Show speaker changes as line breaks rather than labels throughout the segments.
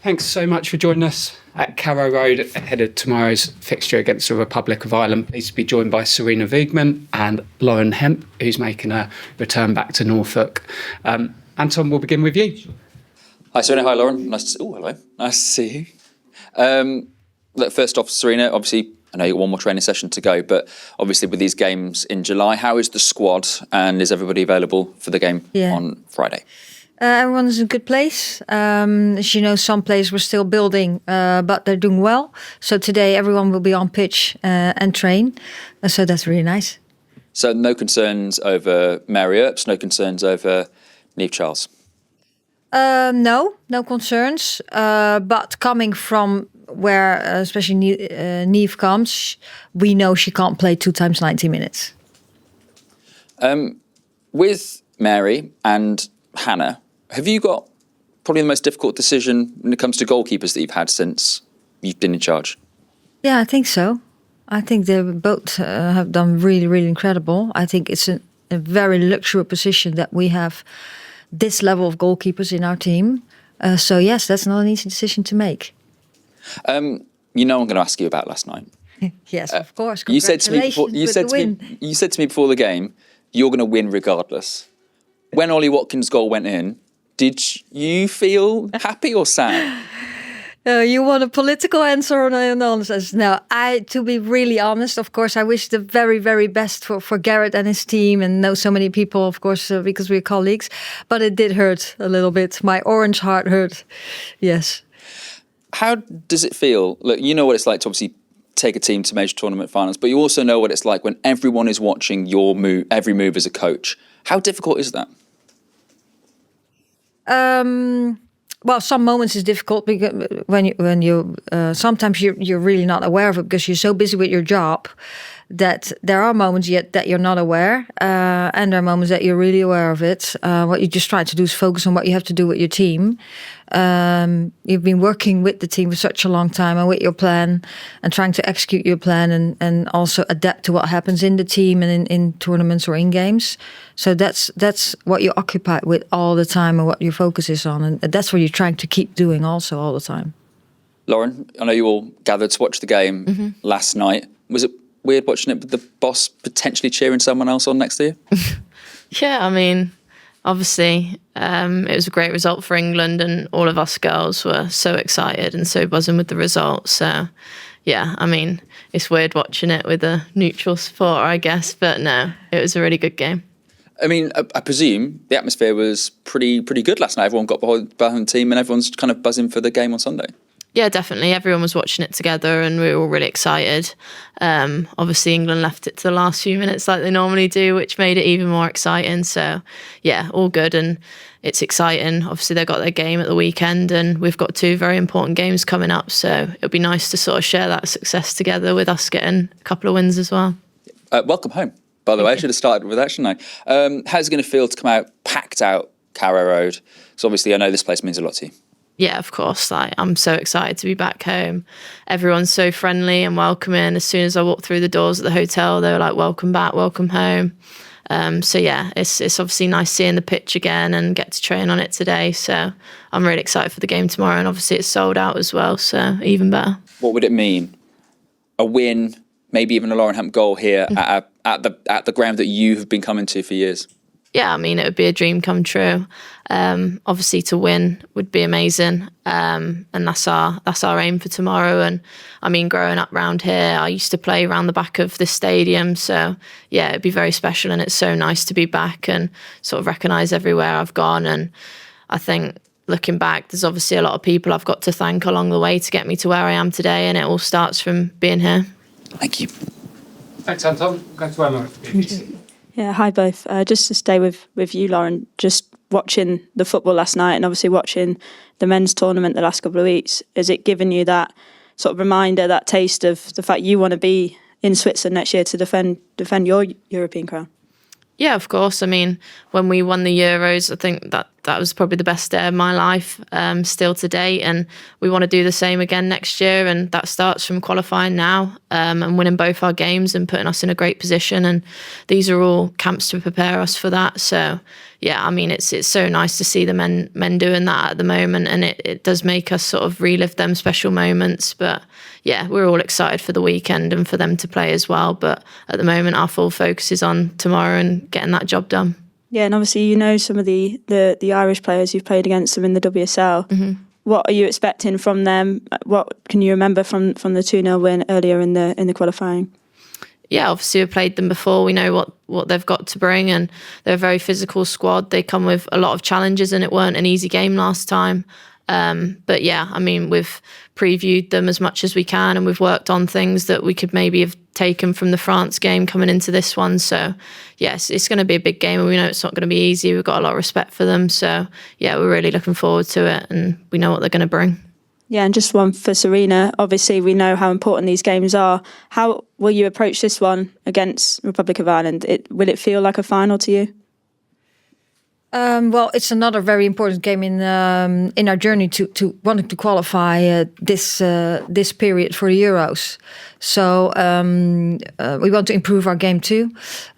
Thanks so much for joining us at Carrow Road ahead of tomorrow's fixture against the Republic of Ireland. Pleased to be joined by Sarina Wiegman and Lauren Hemp, who's making a return back to Norfolk. Anton, we'll begin with you.
Hi Sarina, hi Lauren. Hello. Nice to see you. Look, first off, Sarina, obviously, I know you've got one more training session to go, but obviously with these games in July, how is the squad and is everybody available for the game on Friday?
Everyone's in a good place. As you know, some players were still building, but they're doing well. So today everyone will be on pitch and train. So that's really nice.
So no concerns over Mary Earps, no concerns over Niamh Charles?
No concerns. But coming from where especially Niamh comes, we know she can't play 2 times 90 minutes.
With Mary and Hannah, have you got probably the most difficult decision when it comes to goalkeepers that you've had since you've been in charge?
Yeah, I think so. I think they both have done really, really incredible. I think it's a very luxury position that we have this level of goalkeepers in our team. So yes, that's not an easy decision to make. I'm
going to ask you about last night.
Yes, of course.
You said to me before the game, you're going to win regardless. When Ollie Watkins' goal went in, did you feel happy or sad?
You want a political answer or an honest answer? No, to be really honest, of course, I wish the very, very best for Garrett and his team, and know so many people, of course, because we're colleagues. But it did hurt a little bit. My orange heart hurt. Yes.
How does it feel? Look, you know what it's like to obviously take a team to major tournament finals, but you also know what it's like when everyone is watching your every move as a coach. How difficult is that?
Well, some moments is difficult because when you sometimes you're really not aware of it because you're so busy with your job that there are moments yet that you're not aware, and there are moments that you're really aware of it. What you just try to do is focus on what you have to do with your team. You've been working with the team for such a long time and with your plan and trying to execute your plan and also adapt to what happens in the team and in tournaments or in games. So that's what you occupy with all the time and what your focus is on. And that's what you're trying to keep doing also all the time.
Lauren, I know you all gathered to watch the game last night. Was it weird watching it with the boss potentially cheering someone else on next to you?
Yeah, I mean, obviously it was a great result for England and all of us girls were so excited and so buzzing with the result. So yeah, I mean, it's weird watching it with a neutral supporter, I guess, but no, it was a really good game.
I mean, I presume the atmosphere was pretty good last night. Everyone got behind the team and everyone's kind of buzzing for the game on Sunday.
Yeah, definitely. Everyone was watching it together and we were all really excited. Obviously, England left it to the last few minutes like they normally do, which made it even more exciting. So, yeah, all good and it's exciting. Obviously, they got their game at the weekend and we've got 2 very important games coming up. So it'll be nice to sort of share that success together with us getting a couple of wins as well.
Welcome home, by the way. I should have started with that, shouldn't I? How's it going to feel to come out packed out Carrow Road? Because obviously I know this place means a lot to you.
Yeah, of course. I'm so excited to be back home. Everyone's so friendly and welcoming. As soon as I walked through the doors at the hotel, they were like, welcome back, welcome home. So yeah, it's obviously nice seeing the pitch again and get to train on it today. So I'm really excited for the game tomorrow. And obviously it's sold out as well, so even better.
What would it mean? A win, maybe even a Lauren Hemp goal here at the ground that you have been coming to for years?
Yeah, I mean, it would be a dream come true. Obviously, to win would be amazing, and that's our aim for tomorrow. And I mean, growing up round here, I used to play around the back of this stadium, so yeah, it'd be very special. And it's so nice to be back and sort of recognise everywhere I've gone. And I think looking back, there's obviously a lot of people I've got to thank along the way to get me to where I am today, and it all starts from being here.
Thank you.
Thanks, Anton. Go to Emma.
Yeah, hi both. Just to stay with you, Lauren, just watching the football last night and obviously watching the men's tournament the last couple of weeks, has it given you that sort of reminder, that taste of the fact you want to be in Switzerland next year to defend your European crown?
Yeah, of course. I mean, when we won the Euros, I think that was probably the best day of my life still to date. And we want to do the same again next year. And that starts from qualifying now and winning both our games and putting us in a great position. And these are all camps to prepare us for that. So, yeah, I mean, it's so nice to see the men doing that at the moment, and it does make us sort of relive them special moments. But yeah, we're all excited for the weekend and for them to play as well. But at the moment, our full focus is on tomorrow and getting that job done.
Yeah, and obviously some of the Irish players, you've played against them in the WSL.
Mm-hmm.
What are you expecting from them? What can you remember from the 2-0 win earlier in the qualifying?
Yeah, obviously we've played them before. We know what they've got to bring, and they're a very physical squad. They come with a lot of challenges, and it weren't an easy game last time. But yeah, I mean, we've previewed them as much as we can, and we've worked on things that we could maybe have taken from the France game coming into this one. So yes, it's going to be a big game, and we know it's not going to be easy. We've got a lot of respect for them. So yeah, we're really looking forward to it, and we know what they're going to bring.
Yeah, and just one for Sarina. Obviously, we know how important these games are. How will you approach this one against Republic of Ireland? Will it feel like a final to you?
Well, it's another very important game in our journey to wanting to qualify this period for the Euros. So we want to improve our game too.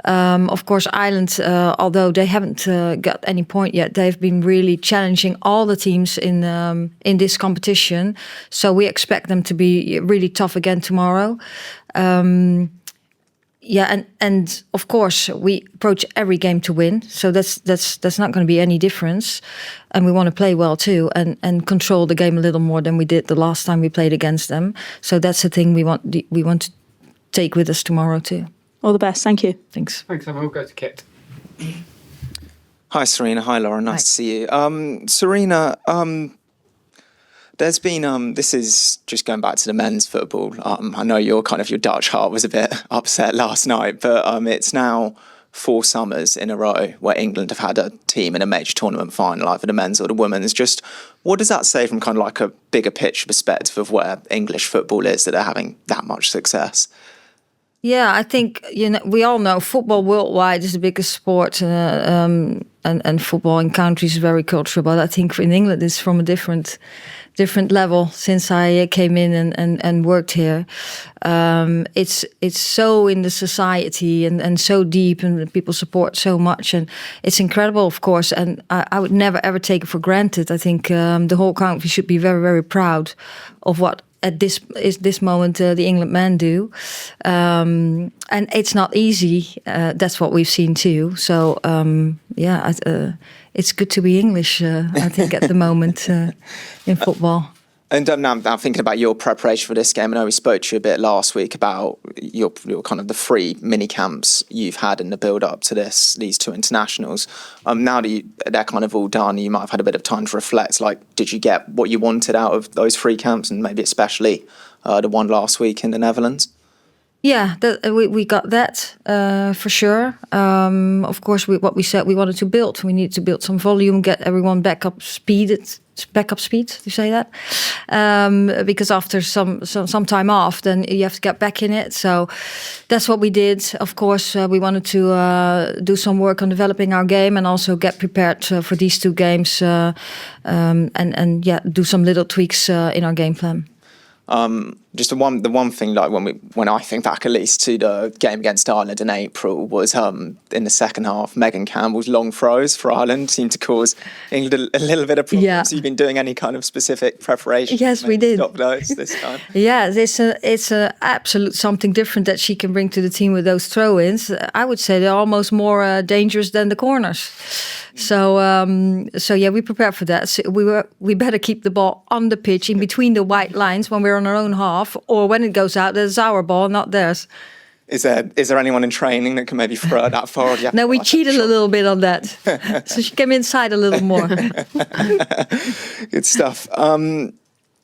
Of course, Ireland, although they haven't got any point yet, they've been really challenging all the teams in this competition. So we expect them to be really tough again tomorrow. Yeah, and of course we approach every game to win, so that's not going to be any difference, and we want to play well too, and control the game a little more than we did the last time we played against them. So that's the thing we want to take with us tomorrow too.
All the best. Thank you.
Thanks.
Thanks, Emma. We'll go to Kit.
Hi, Sarina. Hi, Lauren. Nice to see you. Sarina, there's been, this is just going back to the men's football. I know your Dutch heart was a bit upset last night, but it's now 4 summers in a row where England have had a team in a major tournament final, either the men's or the women's. Just what does that say from kind of like a bigger picture perspective of where English football is, that they're having that much success?
Yeah, I think we all know football worldwide is the biggest sport, and football in countries is very cultural. But I think in England it's from a different level since I came in and worked here. It's so in the society and so deep, and people support so much, and it's incredible, of course. And I would never ever take it for granted. I think the whole country should be very, very proud of what at this moment the England men do, and it's not easy. That's what we've seen too. So it's good to be English. I think at the moment in football.
And I'm thinking about your preparation for this game. I know we spoke to you a bit last week about your kind of the 3 mini camps you've had in the build up to these 2 internationals. Now that they're kind of all done, you might have had a bit of time to reflect. Like, did you get what you wanted out of those 3 camps, and maybe especially the one last week in the Netherlands?
Yeah, we got that for sure. Of course, what we said we wanted to build. We need to build some volume, get everyone back up speed. To say that, because after some time off, then you have to get back in it. So that's what we did. Of course, we wanted to do some work on developing our game and also get prepared for these 2 games, and do some little tweaks in our game plan.
Just the one thing, like when I think back at least to the game against Ireland in April, was in the second half, Megan Campbell's long throws for Ireland seemed to cause England a little bit of problems.
Yeah.
So you've been doing any kind of specific preparation?
Yes, we did.
Stop those this time.
Yeah, it's a absolute something different that she can bring to the team with those throw-ins. I would say they're almost more dangerous than the corners. So yeah, we prepared for that. So we better keep the ball on the pitch in between the white lines when we're on our own half, or when it goes out, it's our ball, not theirs.
Is there anyone in training that can maybe throw it that far?
No, we cheated a little bit on that. So she came inside a little more.
Good stuff.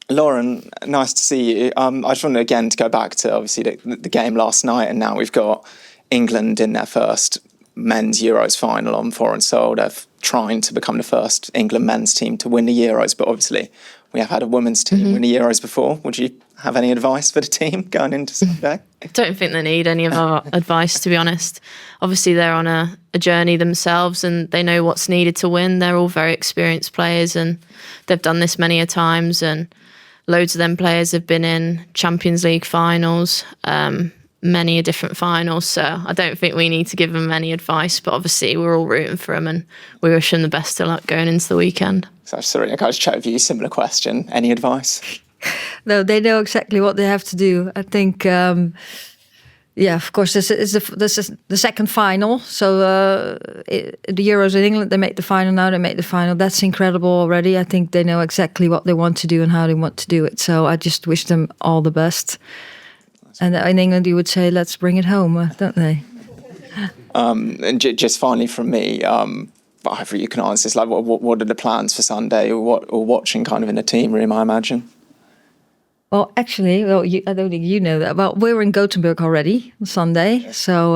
Lauren, nice to see you. I just wanted again to go back to obviously the game last night, and now we've got England in their first men's Euros final on foreign soil. They're trying to become the first England men's team to win the Euros, but obviously we have had a women's team win the Euros before. Would you have any advice for the team going into Sunday?
I don't think they need any of our advice, to be honest. Obviously, they're on a journey themselves, and they know what's needed to win. They're all very experienced players, and they've done this many a times, and loads of them players have been in Champions League finals. many a different finals, so I don't think we need to give them any advice, but obviously we're all rooting for them and we wish them the best of luck going into the weekend.
So, Sarina, can I just chat with you? Similar question. Any advice?
No, they know exactly what they have to do. I think, of course, this is the second final. So the Euros in England, they made the final. Now they made the final. That's incredible already. I think they know exactly what they want to do and how they want to do it. So I just wish them all the best. And in England, you would say, let's bring it home, don't they?
And just finally from me, either you can answer this, like what are the plans for Sunday or watching kind of in a team room, I imagine?
Well, actually, I don't think you know that. Well, we were in Gothenburg already on Sunday. So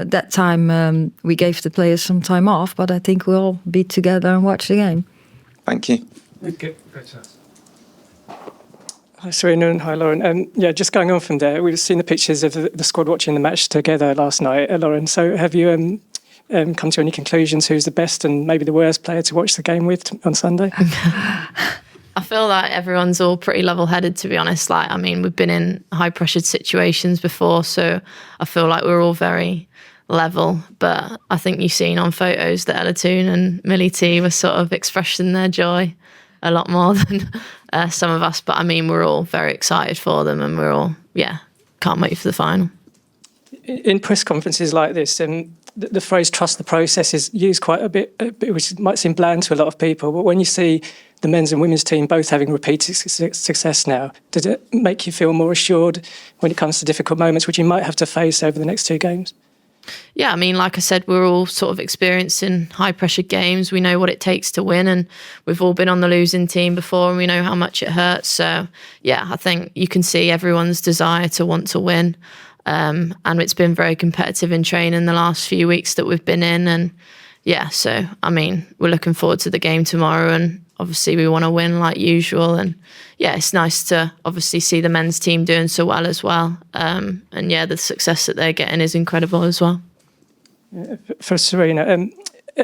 that time we gave the players some time off, but I think we'll be together and watch the game.
Thank you.
Okay.
Hi, Sarina, and hi, Lauren. Just going on from there, we've seen the pictures of the squad watching the match together last night, Lauren. So have you come to any conclusions who's the best and maybe the worst player to watch the game with on Sunday?
I feel like everyone's all pretty level-headed, to be honest. Like, I mean, we've been in high-pressured situations before, so I feel like we're all very level. But I think you've seen on photos that Ella Toon and Millie T were sort of expressing their joy a lot more than some of us. But I mean, we're all very excited for them, and we're all, can't wait for the final.
In press conferences like this, the phrase "trust the process" is used quite a bit, which might seem bland to a lot of people. But when you see the men's and women's team both having repeated success now, does it make you feel more assured when it comes to difficult moments which you might have to face over the next two games?
Yeah, I mean, like I said, we're all sort of experiencing high-pressure games. We know what it takes to win, and we've all been on the losing team before, and we know how much it hurts. So, I think you can see everyone's desire to want to win. And it's been very competitive in training the last few weeks that we've been in. And, so, I mean, we're looking forward to the game tomorrow, and obviously we want to win like usual. And, it's nice to obviously see the men's team doing so well as well. And, the success that they're getting is incredible as well.
For Sarina,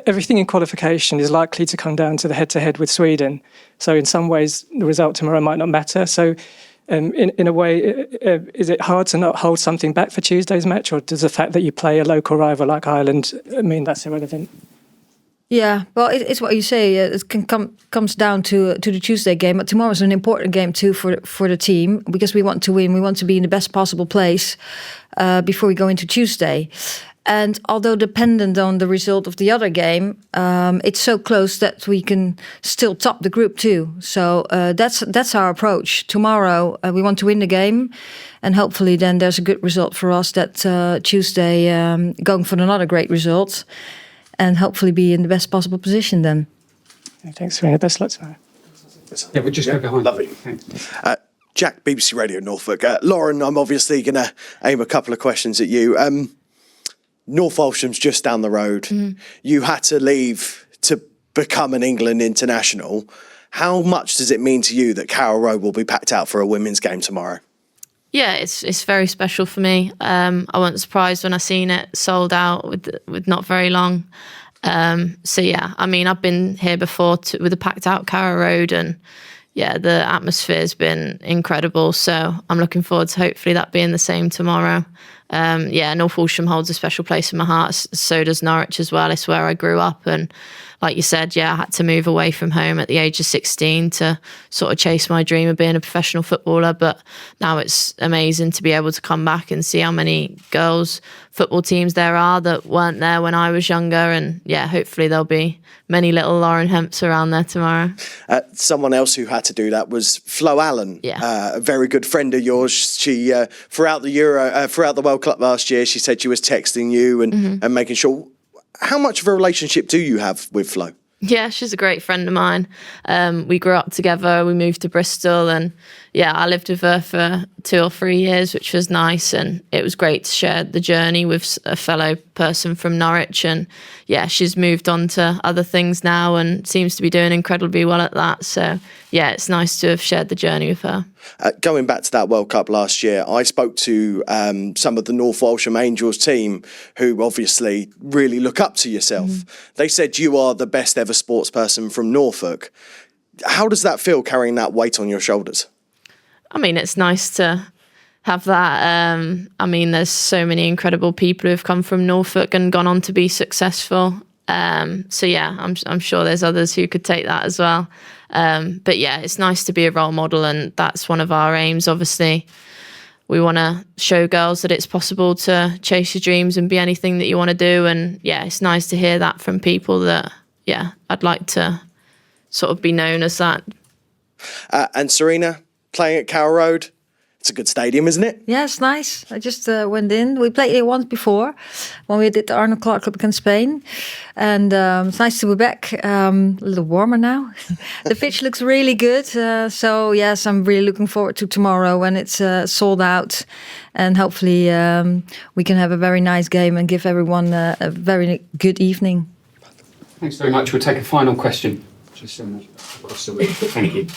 everything in qualification is likely to come down to the head-to-head with Sweden. So in some ways, the result tomorrow might not matter. So in a way, is it hard to not hold something back for Tuesday's match? Or does the fact that you play a local rival like Ireland mean that's irrelevant?
Yeah, well, it's what you say. It comes down to the Tuesday game, but tomorrow's an important game too for the team because we want to win. We want to be in the best possible place before we go into Tuesday. And although dependent on the result of the other game, it's so close that we can still top the group too. So that's our approach. Tomorrow we want to win the game, and hopefully then there's a good result for us. That Tuesday going for another great result. And hopefully be in the best possible position then.
Thanks, Sarina. Best luck tomorrow.
Yeah, we'll just go behind.
Lovely. Jack, BBC Radio Norfolk. Lauren, I'm obviously going to aim a couple of questions at you. North Walsham's just down the road. You had to leave to become an England international. How much does it mean to you that Carrow Road will be packed out for a women's game tomorrow?
Yeah, it's very special for me. I wasn't surprised when I seen it sold out with not very long. I mean, I've been here before with a packed out Carrow Road, and the atmosphere's been incredible. So I'm looking forward to hopefully that being the same tomorrow. North Walsham holds a special place in my heart. So does Norwich as well. It's where I grew up, and like you said, I had to move away from home at the age of 16 to sort of chase my dream of being a professional footballer. But now it's amazing to be able to come back and see how many girls football teams there are that weren't there when I was younger. And hopefully there'll be many little Lauren Hemps around there tomorrow.
Someone else who had to do that was Flo Allen, a very good friend of yours. She throughout the World Cup last year, she said she was texting you and making sure. How much of a relationship do you have with Flo?
Yeah, she's a great friend of mine. We grew up together. We moved to Bristol, and I lived with her for 2 or 3 years, which was nice. And it was great to share the journey with a fellow person from Norwich. And she's moved on to other things now and seems to be doing incredibly well at that. So it's nice to have shared the journey with her.
Going back to that World Cup last year, I spoke to some of the North Walsham Angels team who obviously really look up to yourself. They said you are the best ever sports person from Norfolk. How does that feel, carrying that weight on your shoulders?
I mean, it's nice to have that. I mean, there's so many incredible people who've come from Norfolk and gone on to be successful. So yeah, I'm sure there's others who could take that as well. But yeah, it's nice to be a role model, and that's one of our aims. Obviously, we want to show girls that it's possible to chase your dreams and be anything that you want to do. And yeah, it's nice to hear that from people that, yeah, I'd like to sort of be known as that.
And Sarina, playing at Carrow Road, it's a good stadium, isn't it?
Yeah, it's nice. I just went in. We played it once before when we did the Arnold Clark Club against Spain. And it's nice to be back. A little warmer now. The pitch looks really good. So, yes, I'm really looking forward to tomorrow when it's sold out. And hopefully we can have a very nice game and give everyone a very good evening.
Thanks very much. We'll take a final question. Just across the week. Thank you.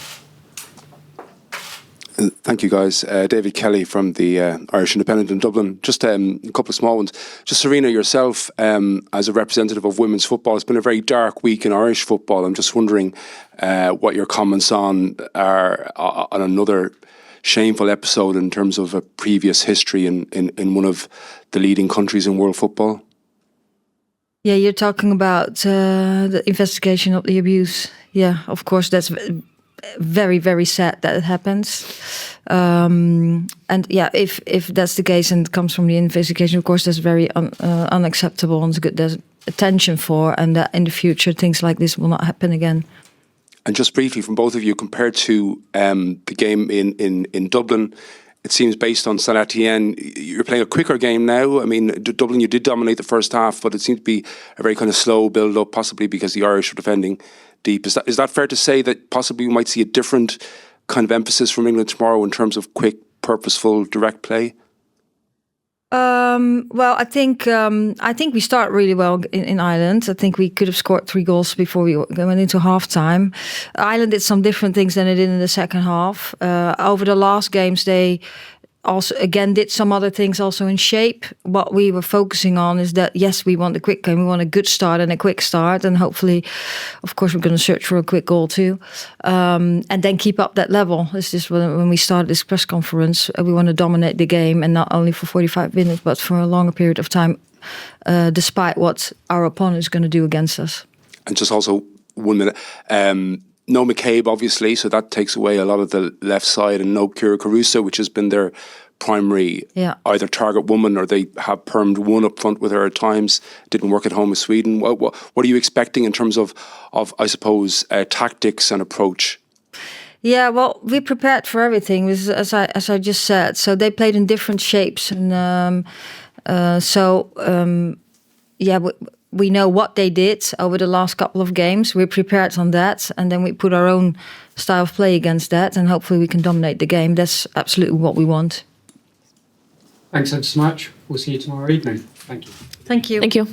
Thank you, guys. David Kelly from the Irish Independent in Dublin. Just a couple of small ones. Just Sarina, yourself, as a representative of women's football, it's been a very dark week in Irish football. I'm just wondering what your comments on are on another shameful episode in terms of a previous history in one of the leading countries in world football.
Yeah, you're talking about the investigation of the abuse. Yeah, of course, that's very, very sad that it happens. And yeah, if that's the case and it comes from the investigation, of course, that's very unacceptable, and it's good there's attention for, and that in the future things like this will not happen again.
And just briefly from both of you, compared to the game in Dublin, it seems based on Saint Etienne, you're playing a quicker game now. I mean, Dublin, you did dominate the first half, but it seemed to be a very kind of slow build-up, possibly because the Irish were defending deep. Is that fair to say that possibly we might see a different kind of emphasis from England tomorrow in terms of quick, purposeful, direct play?
Well, I think we start really well in Ireland. I think we could have scored 3 goals before we went into halftime. Ireland did some different things than they did in the second half. Over the last games, they also again did some other things also in shape. What we were focusing on is that yes, we want a quick game, we want a good start and a quick start, and hopefully, of course, we're going to search for a quick goal too, and then keep up that level. This is when we started this press conference. We want to dominate the game, and not only for 45 minutes, but for a longer period of time, despite what our opponent is going to do against us.
And just also 1 minute. No McCabe, obviously, so that takes away a lot of the left side, and no Kira Caruso, which has been their primary either target woman, or they have permed one up front with her at times. Didn't work at home with Sweden. What are you expecting in terms of I suppose, tactics and approach?
Yeah, well, we prepared for everything, as I just said. So they played in different shapes, and we know what they did over the last couple of games. We're prepared on that, and then we put our own style of play against that, and hopefully we can dominate the game. That's absolutely what we want.
Thanks so much. We'll see you tomorrow evening. Thank you.
Thank you.
Thank you.